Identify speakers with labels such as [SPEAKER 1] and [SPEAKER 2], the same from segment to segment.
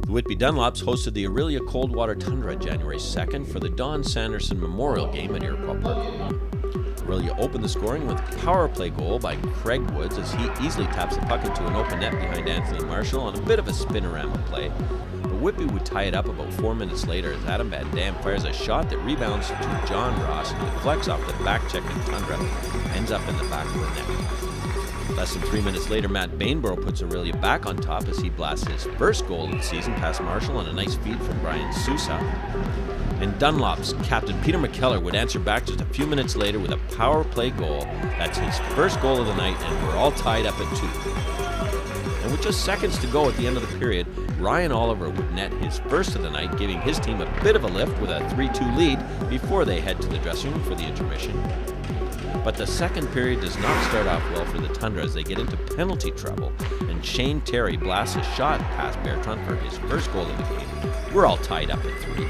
[SPEAKER 1] The Whitby Dunlops hosted the Orillia Coldwater Tundra January 2nd for the Don Sanderson Memorial Game at Iroquois Park. Orillia opened the scoring with a power play goal by Craig Woods as he easily taps the puck into an open net behind Anthony Marshall on a bit of a spinorama play. But Whitby would tie it up about 4 minutes later as Adam Van Dam fires a shot that rebounds to Jon Ross and deflects off the back-checking Tundra, ends up in the back of the net. Less than 3 minutes later, Matt Bainborough puts Orillia back on top as he blasts his first goal of the season past Marshall on a nice feed from Brian Sousa. And Dunlop's captain Peter MacKellar would answer back just a few minutes later with a power play goal. That's his first goal of the night, and we're all tied up at 2. And with just seconds to go at the end of the period, Ryan Oliver would net his first of the night, giving his team a bit of a lift with a 3-2 lead before they head to the dressing room for the intermission. But the second period does not start off well for the Tundra as they get into penalty trouble, and Shane Terry blasts a shot past Bertrand for his first goal of the game. We're all tied up at 3.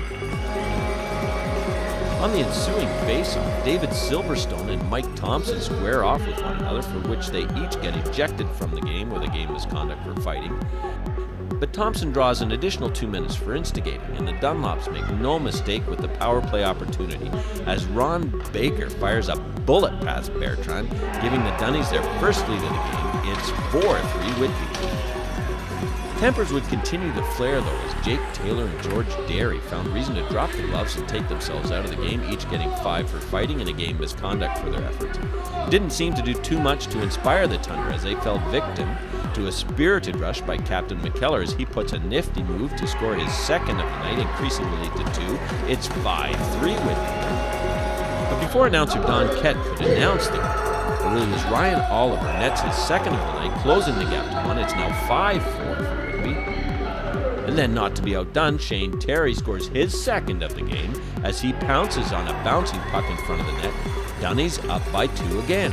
[SPEAKER 1] On the ensuing face-off, David Silverstone and Mike Thomson square off with one another, for which they each get ejected from the game with a game misconduct for fighting. But Thomson draws an additional 2 minutes for instigating, and the Dunlops make no mistake with the power play opportunity as Ron Baker fires a bullet past Bertrand, giving the Dunnies their first lead of the game. It's 4-3 Whitby. Tempers would continue to flare though as Jake Taylor and George Derry found reason to drop the gloves and take themselves out of the game, each getting 5 for fighting and a game misconduct for their efforts. It didn't seem to do too much to inspire the Tundra as they fell victim to a spirited rush by Captain MacKellar as he puts a nifty move to score his second of the night, increasing the lead to 2. It's 5-3 Whitby. But before announcer Don Kett could announce the game, Orillia's Ryan Oliver nets his second of the night, closing the gap to 1. It's now 5-4 for Whitby. And then, not to be outdone, Shane Terry scores his second of the game as he pounces on a bouncing puck in front of the net. Dunnie's up by 2 again.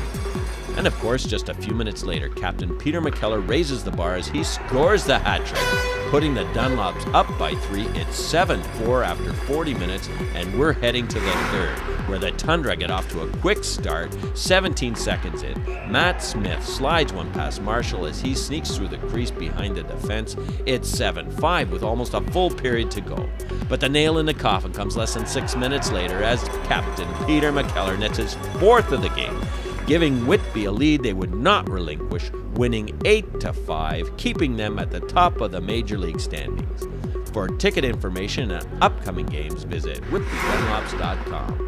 [SPEAKER 1] And of course, just a few minutes later, Captain Peter MacKellar raises the bar as he scores the hat-trick, putting the Dunlops up by 3. It's 7-4 after 40 minutes, and we're heading to the third, where the Tundra get off to a quick start. 17 seconds in, Matt Smith slides one past Marshall as he sneaks through the crease behind the defense. It's 7-5 with almost a full period to go. But the nail in the coffin comes less than 6 minutes later as Captain Peter MacKellar nets his 4th of the game, giving Whitby a lead they would not relinquish, winning 8-5, keeping them at the top of the Major League standings. For ticket information and upcoming games, visit whitbydunlops.com.